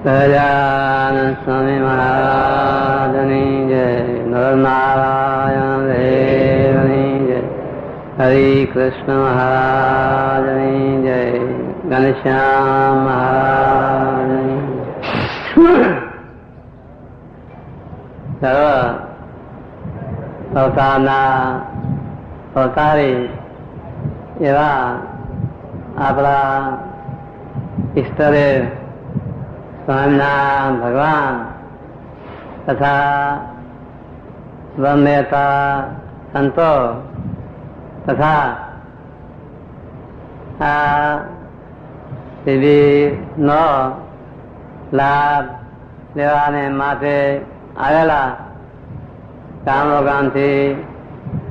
સહજાનંદ સ્વામી મહારાજની જય. નરનારાયણ દેવની જય. હરિ કૃષ્ણ મહારાજની જય. ઘનશ્યામ મહારાજની સર્વ અવતારના અવતારી એવા આપણા ઈષ્ટદેવ સ્વામિનારાયણ ભગવાન તથા બ્રહ્મેતા સંતો તથા આ શિબિરનો લાભ લેવાને માટે આવેલા ગામોગામથી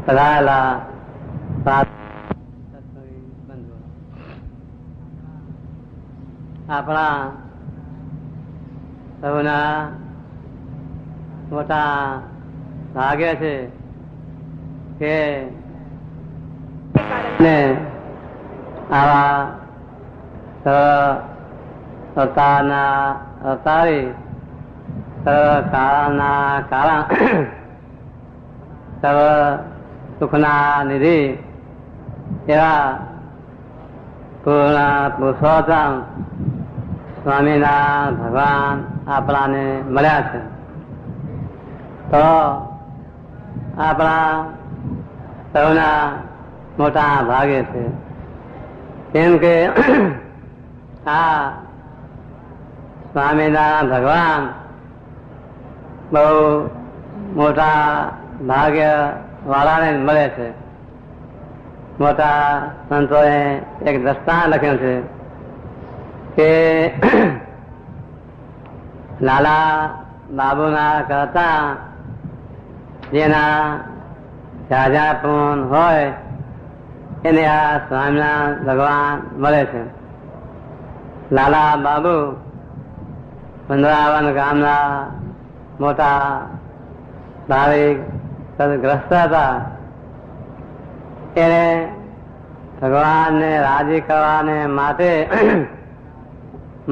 પધારેલા આપણા સૌના મોટા ભાગ્ય છે કે આવા અવતારના અવતારી સર્વ કાળના કારણ સર્વ સુખના નિધિ એવા પૂર્ણ પુરુષોત્તમ સ્વામિનારાયણ ભગવાન આપણાને મળ્યા છે. તો આપણા સૌના મોટા ભાગે છે. કેમ કે આ સ્વામિનારાયણ ભગવાન બહુ મોટા ભાગ્ય વાળાને મળે છે. મોટા સંતોએ એક દ્રષ્ટાંત લખ્યું છે કે લાલા બાબુના કરતા જેના ઝાઝા પૂન હોય એને આ સ્વામિનારાયણ ભગવાન મળે છે. લાલા બાબુ વૃંદાવન ગામના મોટા ભાવિક સદગ્રસ્ત હતા. એને ભગવાનને રાજી કરવાને માટે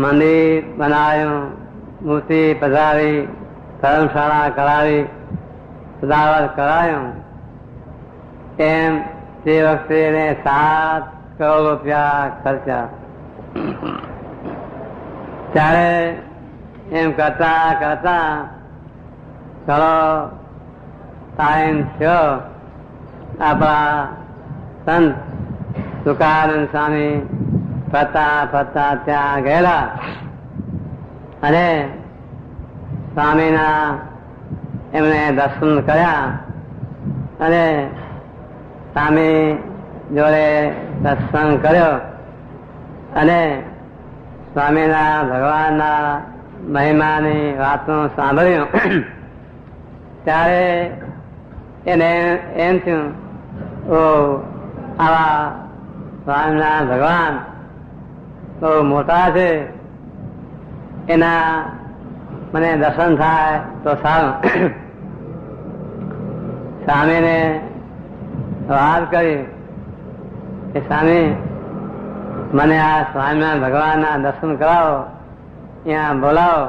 મંદિર બનાવ્યું, મૂર્તિ પધારી, ધર્મશાળા કરાવી, સદાવત કરાયું. એમ તે વખતે એને 7 કરોડ રૂપિયા ખર્ચા. ત્યારે એમ કરતા કરતા ઘણો ટાઈમ થયો. આપણા સંત સુકાનંદ સ્વામી ફરતા ફરતા ત્યાં ગયેલા અને સ્વામીના એમને દર્શન કર્યા અને સ્વામી જોડે દર્શન કર્યો અને સ્વામીના ભગવાનના મહિમાની વાતો સાંભળ્યું. ત્યારે એને એમ થયું, આવા સ્વામિનારાયણ ભગવાન બહુ મોટા છે, એના મને દર્શન થાય તો સારું. સ્વામીને વાત કરી કે સ્વામી મને આ સ્વામિનારાયણ ભગવાનના દર્શન કરાવો, અહીંયા બોલાવો,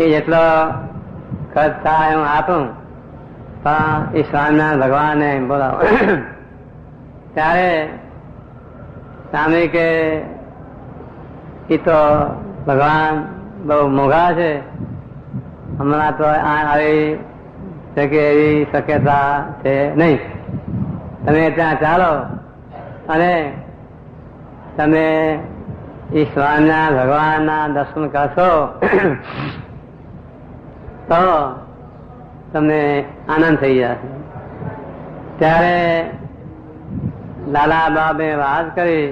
એ જેટલો ખર્ચ થાય હું આપું, પણ એ સ્વામિનારાયણ ભગવાનને બોલાવો. ત્યારે સ્વામી કે એ તો ભગવાન બહુ મોંઘા છે, હમણાં તો આવી શકે એવી શક્યતા છે નહીં. તમે ત્યાં ચાલો અને તમે એ સ્વામિનારાયણ ભગવાનના દર્શન કરશો તો તમને આનંદ થઈ જશે. ત્યારે લાલા બાબે વાત કરી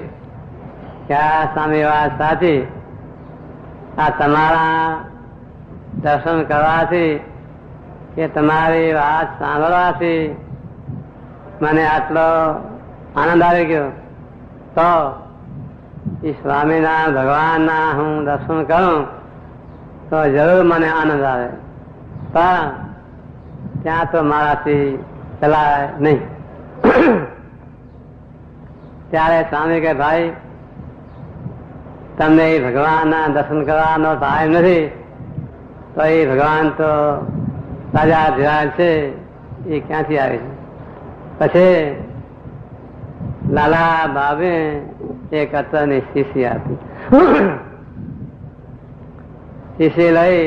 કે આ સ્વામી વાત સાચી, આ તમારા દર્શન કરવાથી કે તમારી વાત સાંભળવાથી મને આટલો આનંદ આવી ગયો, તો એ સ્વામિનારાયણ ભગવાનના હું દર્શન કરું તો જરૂર મને આનંદ આવે, પણ ત્યાં તો મારાથી ચલાય નહીં. ત્યારે સ્વામી કે ભાઈ તમને એ ભગવાનના દર્શન કરવાનો ટાઈમ નથી, તો એ ભગવાન તો તાજા ધીરાજ છે, એ ક્યાંથી આવે છે? પછી લાલા બાબે એક અત્યારની શીશી આપી. શીશી લઈ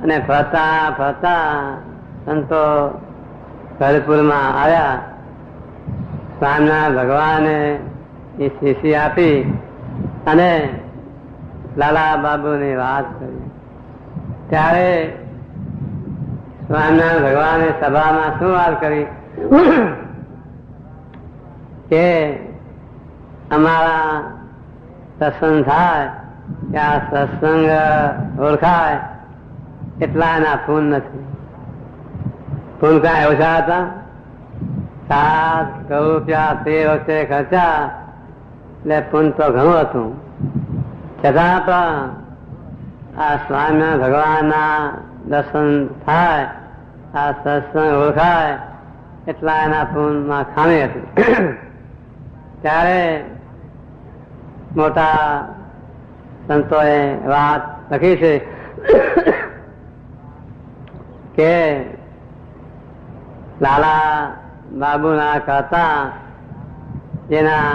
અને ફરતા ફરતા સંતો ભરતપુરમાં આવ્યા. સ્વામિનારાયણ ભગવાને એ શીશી આપી અને લાલા બાબુની વાત કરી. ત્યારે સ્વામિનારાયણ ભગવાને સભામાં શું વાત કરી કે અમારા સત્સંગ થાય કે આ સત્સંગ ઓળખાય એટલા એના ફૂન નથી. ફૂન કાંઈ ઓછા હતા? 7 રૂપિયા તે વખતે ખર્ચા, એટલે ફૂન તો ઘણું હતું. છતાં પણ આ સ્વામિનારાયણ ભગવાનના દર્શન થાય, આ સત્સંગ ઓળખાય એટલા એના ફૂનમાં ખામી હતી. ત્યારે મોટા સંતોએ વાત લખી છે કે લાલા બાબુના કરતા જેના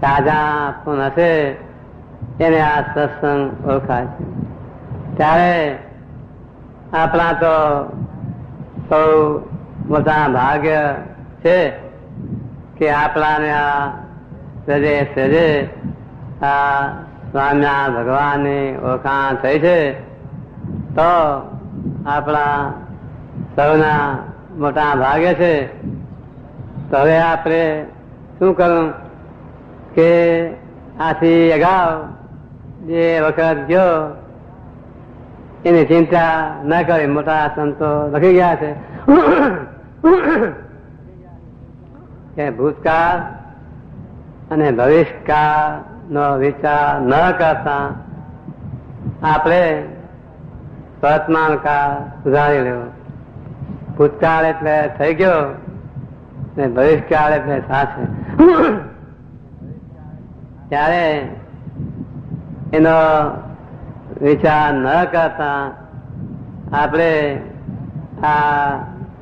તાજા ફૂન હશે એને આ સત્સંગ ઓળખાય છે. ત્યારે આપણા તો બહુ મોટા ભાગ્ય છે કે આપણાને આ સજે સજે આ સ્વામિનારાયણ ભગવાનની ઓળખાણ થઈ છે. તો આપણા સૌના મોટા ભાગ્ય છે. તો હવે આપણે શું કરવું કે આથી અગાઉ જે વખત ગયો એની ચિંતા ન કરી. મોટા સંતો લખી ગયા છે કે ભૂતકાળ અને ભવિષ્યકાળ નો વિચાર ન કરતા આપણે વર્તમાન કાળ સુધારી લેવો. ભૂતકાળ એટલે થઈ ગયો ને ભવિષ્યકાળ એટલે થશે. ત્યારે એનો વિચાર ન કરતા આપણે આ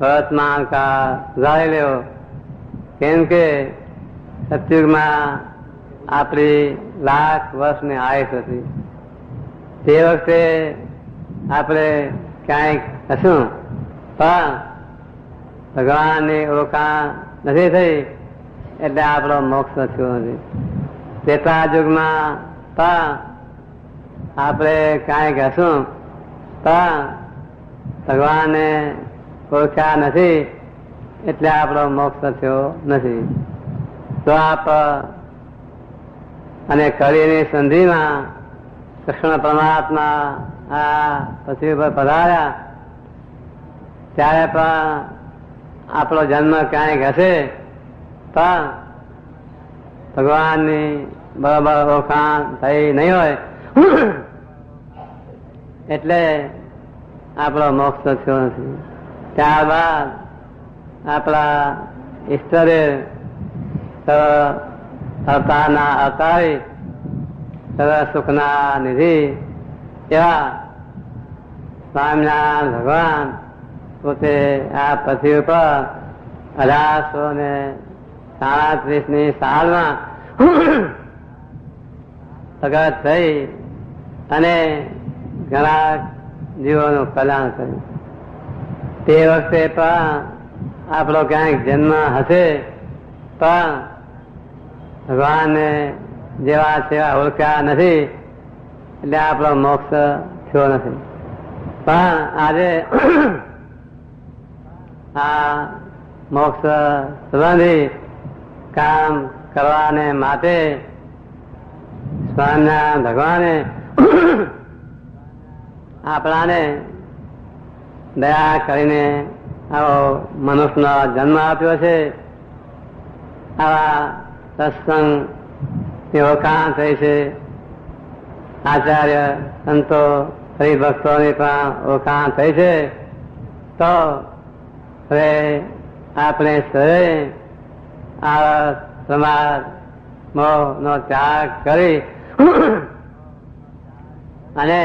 વર્તમાન કાળ સુધારી લેવો. કેમ કે સતયુગમાં આપણી લાખ વર્ષની આયુષ હતી. તે વખતે આપણે ક્યાંક હશું પણ ભગવાનની ઓળખાણ નથી થઈ એટલે આપણો મોક્ષ થયો નથી. ત્રેતા યુગમાં પણ આપણે કાંઈક હશું પણ ભગવાનને ઓળખ્યા નથી એટલે આપણો મોક્ષ થયો નથી. તો આપ અને કળીની સંધિમાં કૃષ્ણ પરમાત્મા આ પૃથ્વી પર પધાર્યા ત્યારે પણ આપણો જન્મ ક્યાંક હશે પણ ભગવાનની બરાબર ઓળખાણ થઈ નહીં હોય એટલે આપણો મોક્ષ થયો નથી. ત્યારબાદ આપણા ઈશ્વરે અવતારના અવતારી સર્વ સુખના નિધિ એવા સ્વામિનારાયણ ભગવાન પોતે આ પૃથ્વી ઉપર 1837 સાલમાં પ્રગટ થઈ અને ઘણા જીવોનું કલ્યાણ કર્યું. તે વખતે પણ આપણો ક્યાંક જન્મ હશે પણ ભગવાનને જેવા તેવા ઓળખ્યા નથી એટલે આપણો મોક્ષ થયો નથી. પણ આજે આ મોક્ષ સંબંધી કામ કરવાને માટે સ્વામિનારાયણ ભગવાને આપણાને દયા કરીને આવો મનુષ્યનો જન્મ આપ્યો છે. આવા સત્સંગની ઓળખાણ થઈ છે. આચાર્ય સંતો હરિભક્તોની પણ ઓળખાણ થઈ છે. તો હવે આપણે સૌએ આ સમાજ મોહનો ત્યાગ કરી અને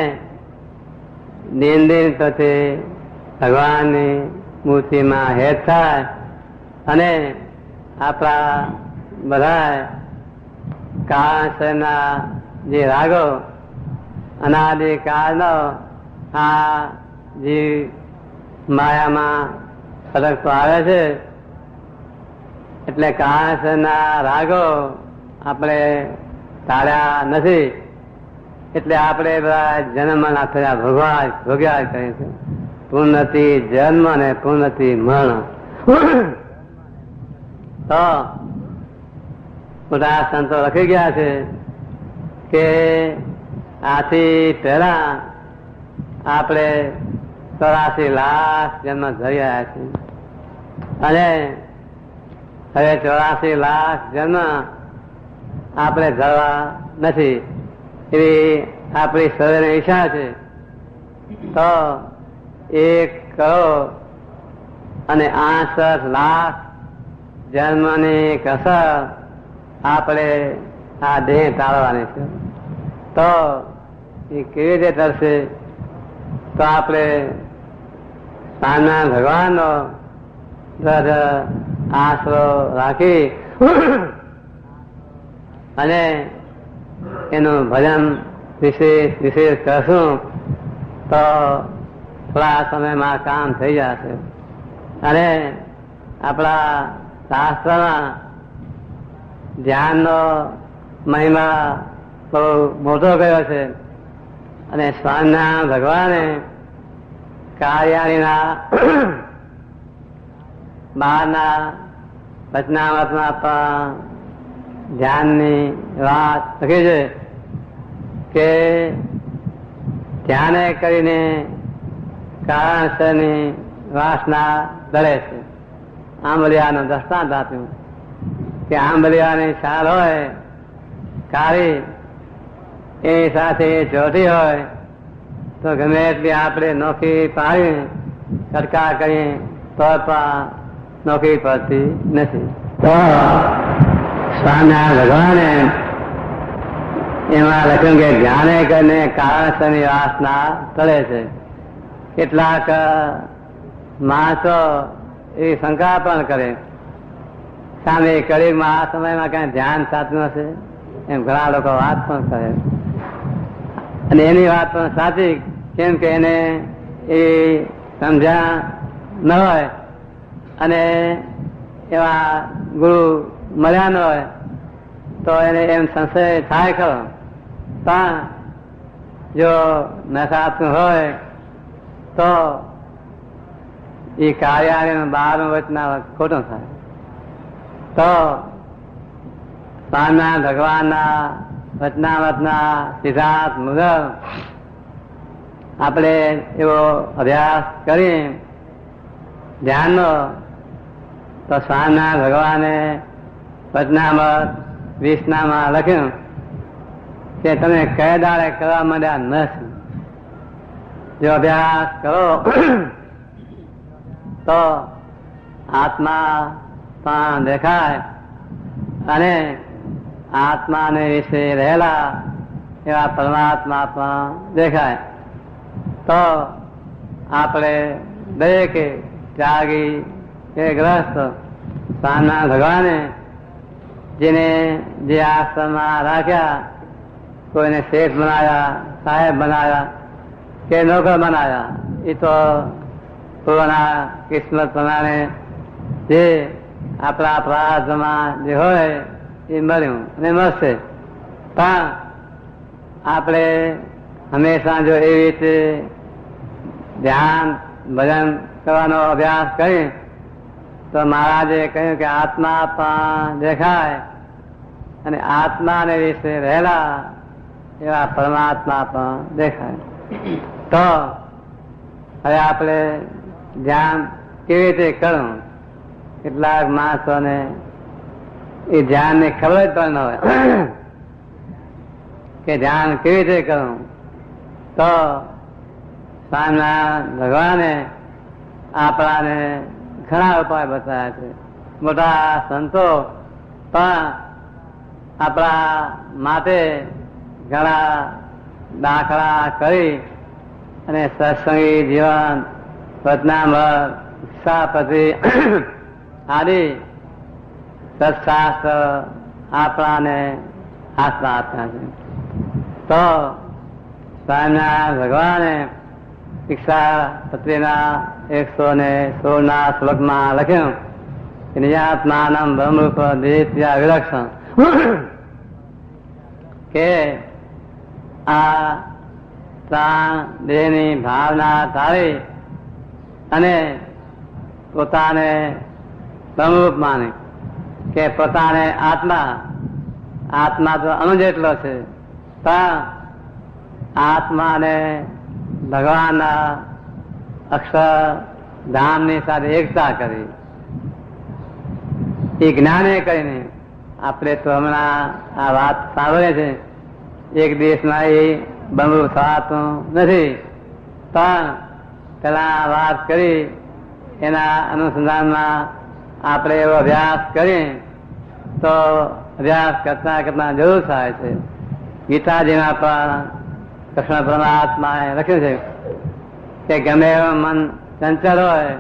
દિન દિન પછી ભગવાનની મૂર્તિમાં હેત થાય અને આપણા બધા કાળના જે રાગો અનાદિકાળનો આ જીવ માયામાં ફરકતો આવે છે. એટલે કાળના રાગો આપણે તાળ્યા નથી, એટલે આપણે બધા જન્મના થયા ભોગ્યા કરીએ છીએ. પૂર્ણથી જન્મ અને પૂર્ણથી મરણ. તો મોટા સંતો લખી ગયા છે કે આથી પહેલા આપણે 84 લાખ જન્મ ધર્યા છે અને હવે 84 લાખ જન્મ આપણે ધરવા નથી એવી આપણી શરીરની ઈચ્છા છે. તો 1 કરોડ અને 68 લાખ જન્મની કસર આપણે આ દેહ ટાળવાની છે. તો એ કેવી રીતે થશે? તો આપણે સ્વામિનારાયણ ભગવાનનો આશરો રાખી અને એનું ભજન વિશેષ કરશું તો થોડા સમયમાં કામ થઈ જશે. અને આપણા શાસ્ત્રમાં ધ્યાનનો મહિમા બહુ મોટો ગયો છે. અને સ્વામિનારાયણ ભગવાને કાર્યાણીના બહારના વચનામતમાં પણ ધ્યાનની વાત લખી છે કે ધ્યાને કરીને કારણસરની વાસના દળે છે. આંબલિયાનું દ્રષ્ટાંત આપ્યું કે આંબલિયાની છાલ હોય કાળી, એની સાથે ચોટી હોય તો ગમે એટલી આપણે નોખી પાડીને કટકા કરીએ તો પણ નોખી પડતી નથી. તો સ્વામિનારાયણ ભગવાને એમાં લખ્યું કે ધ્યાને કરીને કારણસરની વાસના તળે છે. કેટલાક માણસો એવી શંકા પણ કરે સામે કળિયુગમાં આ સમયમાં કઈ ધ્યાન સાચું હશે એમ ઘણા લોકો વાત પણ કરે. અને એની વાત પણ સાચી, કેમ કે એને એ સમજ્યા ન હોય અને એવા ગુરુ મળ્યા ન હોય તો એને એમ સંશય થાય ખરો. પણ જો નકારાત્મક હોય તો એ કાર્યાલયનું 12 વચના ખોટું થાય. તો સ્વામિનારાયણ ભગવાનના વચનામતના સિદ્ધાંત મુજબ આપણે એવો અભ્યાસ કરીએ ધ્યાનનો તો સ્વામિનારાયણ ભગવાને વચનામત 20માં લખ્યું કે તમે કયા દાડે કરવા માંડ્યા નથી. જો અભ્યાસ કરો તો આત્મા પણ દેખાય અને આત્માને વિશે રહેલા એવા પરમાત્મા પણ દેખાય. તો આપણે દરેકે ત્યાગી કે ગ્રસ્ત સ્વામિનારાયણ ભગવાને જેને જે આશ્રમમાં રાખ્યા, કોઈને શેઠ બનાવ્યા, સાહેબ બનાવ્યા કે નોકર બનાવ્યા, એ તો પૂર્વના કિસ્મત પ્રમાણે જે આપણા પ્રાર્થમાં જે હોય એ મળ્યું અને મળશે. પણ આપણે હંમેશા જો એવી રીતે ધ્યાન ભજન કરવાનો અભ્યાસ કરીએ તો મહારાજે કહ્યું કે આત્મા પણ દેખાય અને આત્માને વિશે રહેલા એવા પરમાત્મા પણ દેખાય. તો હવે આપણે ધ્યાન કેવી રીતે કરવું? કેટલાક માણસોને એ ધ્યાનની ખબર જ પણ ન હોય કે ધ્યાન કેવી રીતે કરવું. તો સ્વામિનારાયણ ભગવાને આપણાને ઘણા ઉપાય બતાવ્યા છે. મોટા સંતો પણ આપણા માટે ઘણા દાખલા કરી અને સત્સંગી જીવન વચનામૃત શિક્ષાપતિ આદિ સત્શાસ્ત્ર આપણાને હાથમાં આપ્યા છે. તો સ્વામિનારાયણ ભગવાને શિક્ષાપત્રીના 116 શ્લોકમાં લખ્યું કે નિજાત્માનમ બ્રહ્મરૂપ દ્વિતીય વિલક્ષણ, કે આ પ્રાણ દેહની ભાવના ધારી અને પોતાને બ્રહ્મરૂપ માને, કે પોતાને આત્મા તો અણુ જેટલો છે, પણ આત્માને ભગવાનના અક્ષર ધામની સાથે એકતા કરી, એ જ્ઞાને કરીને. આપણે તો હમણાં આ વાત સાંભળે છે, એક દિવસમાં એ બમરૂપ થવાતું નથી, પણ પેલા વાત કરી એના અનુસંધાનમાં આપણે એવો અભ્યાસ કરીએ તો અભ્યાસ કરતા જરૂર થાય છે. ગીતાજીમાં પણ કૃષ્ણ પરમાત્માએ લખ્યું છે કે ગમે એવું મન ચંચળ હોય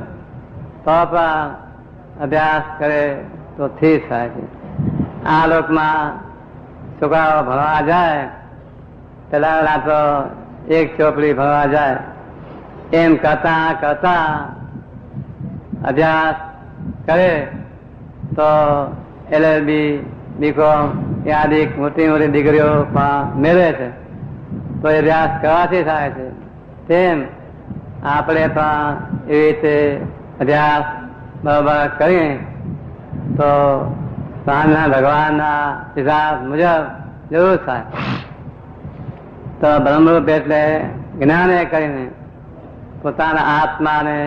તો પણ અભ્યાસ કરે તો ઠીક થાય છે. આ લોકમાં છોકરાઓ ભણવા જાય, પેલા તો એક ચોપડી ભણવા જાય, એમ કરતા કરતા અભ્યાસ કરે તો LLB, BCom આદિ મોટી મોટી ડિગ્રીઓ પણ મેળવે છે. તો એ અભ્યાસ કરવાથી થાય છે. તેમ આપણે પણ એવી રીતે અભ્યાસ બરાબર કરીએ તો સ્વામિનારાયણ ભગવાનના સિદ્ધાંત મુજબ જરૂર થાય. તો બ્રહ્મરૂપ એટલે જ્ઞાને કરીને પોતાના આત્માને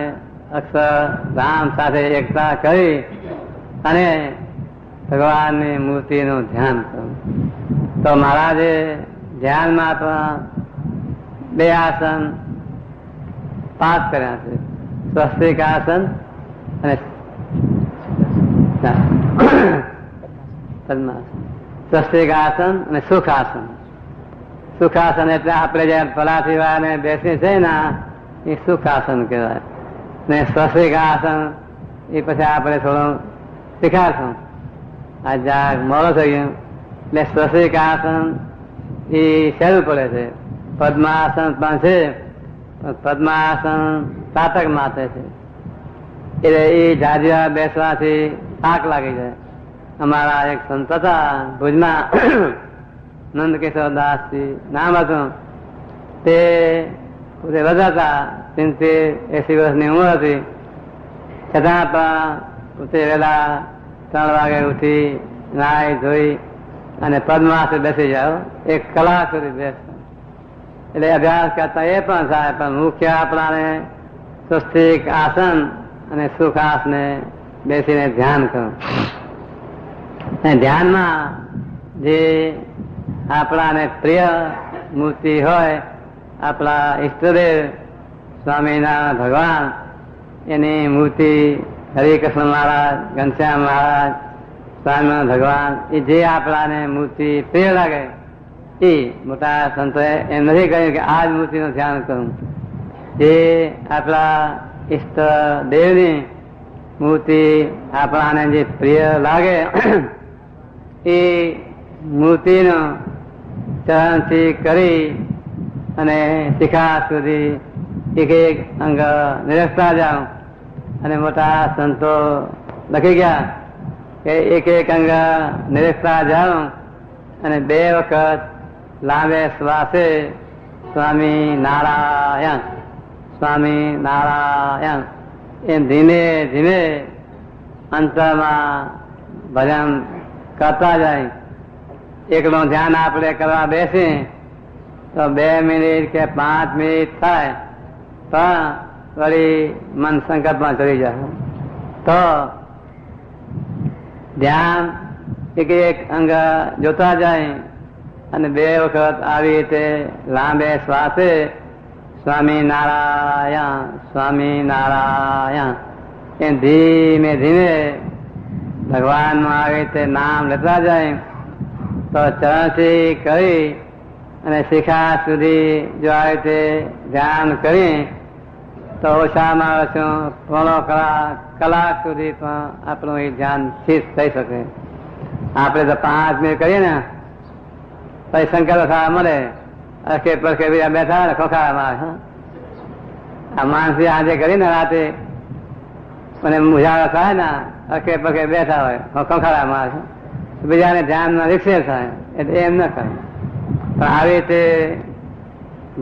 અક્ષર ધામ સાથે એકતા કરી અને ભગવાનની મૂર્તિનું ધ્યાન કરવું. તો મહારાજે ધ્યાનમાં પણ 2 આસન પાસ કર્યા છે, સ્વસ્તિક આસન અને સ્વસ્તિક આસન અને સુખાસન. સુખાસન એટલે આપણે જયારે પલાઠી વાળાને બેસી છે ને એ સુખાસન કહેવાય, ને સ્વસ્તિક આસન એ પછી આપણે થોડું શીખાડશું. આ જા મોડો થઈ ગયો એટલે સ્વસ્તિક આસન એ સહેલું પડે છે. પદ્માસન પણ છે, પદ્માસન તાતક માથે છે, એટલે એ જાજિયા બેસવાથી થાક લાગી જાય. અમારા એક સંત હતા ભુજમાં, નંદકેશવ દાસજી નામ હતું, તે પોતે બધા હતા, 70-80 વર્ષની ઉંમર હતી, છતાં પણ પોતે વહેલા 3 વાગે ઉઠી નાહી ધોઈ અને પદ્માસન બેસી જાઓ, 1 કલાક સુધી બેસતા. એટલે અભ્યાસ કરતા એ પણ થાય, પણ મુખ્ય આપણાને સ્વસ્તિક આસન અને સુખાસને બેસીને ધ્યાન કરવું. ધ્યાનમાં જે આપણાને પ્રિય મૂર્તિ હોય, આપણા ઈષ્ટદેવ સ્વામિનારાયણ ભગવાન, એની મૂર્તિ હરિકૃષ્ણ મહારાજ, ઘનશ્યામ મહારાજ, સ્વામિનારાયણ ભગવાન, એ જે આપણાને મૂર્તિ પ્રિય લાગે એ મોટા સંતોએ એમ નથી કહ્યું કે આ જ મૂર્તિનું ધ્યાન કરવું. જે આપણા ઈષ્ટ દેવની મૂર્તિ આપણાને જે પ્રિય લાગે એ મૂર્તિનું ચરણથી કરી અને શિખા સુધી એક અંગ નિરખતા જાઉં. અને મોટા સંતો લખી ગયા કે એક અંગ નિરખતા જાઉં અને 2 વખત લાંબે શ્વાસે સ્વામી નારાયણ, સ્વામી નારાયણ એમ ધીમે ધીમે અંતરમાં ભજન કરતા જાય. એકલું ધ્યાન આપણે કરવા બેસી તો 2 મિનિટ કે 5 મિનિટ થાય પણ વળી મન સંકલ્પમાં ચડી જાય. તો ધ્યાન એક અંગ જોતા જાય અને 2 વખત આવી રીતે લાંબે શ્વાસે સ્વામી નારાયણ, સ્વામી નારાયણ એમ ધીમે ધીમે ભગવાનનું આવી રીતે નામ લેતા જાય. તો ચરણથી કરી અને શિખા સુધી જો આવી રીતે ધ્યાન કરી તો ઓછામાં ઓછું પોણો કલાક સુધી પણ આપણું એ ધ્યાન સ્થિર થઈ શકે. આપણે તો 5 મિનિટ કરીએ ને પછી સંકલ્પ થવા મળે, અરખે પરખે બીજા બેઠા ને ખોખામાં આ માણસ આજે કરીને રાતે મને મુજારા થાય ને અરખે પરખે બેઠા હોય ખોખાડામાં બીજાને ધ્યાનમાં વિક્ષેપ થાય એટલે એમ ન કરે. પણ આવી રીતે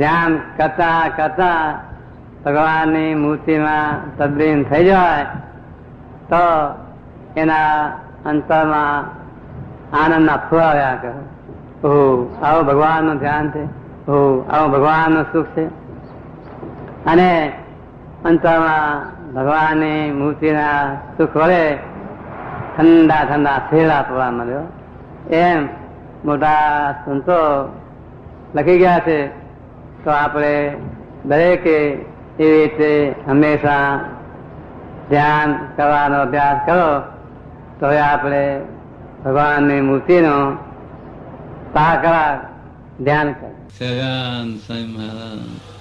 ધ્યાન કરતા કરતા ભગવાનની મૂર્તિમાં તદ્લીન થઈ જાય તો એના અંતરમાં આનંદના ફુવાવ્યા કરે. આવું ભગવાનનું ધ્યાન છે, આવું ભગવાનનું સુખ છે. અને અંતરમાં ભગવાનની મૂર્તિના સુખ વડે ઠંડા ઠંડા થેલા પડવા મળ્યો. એમ મોટા સંતો લખી ગયા છે. તો આપણે દરેકે એવી રીતે હંમેશા ધ્યાન કરવાનો અભ્યાસ કરો તો હવે આપણે ભગવાનની મૂર્તિનું સાકરા ધ્યાન કરો. સહજાનંદ સ્વામી મહારાજ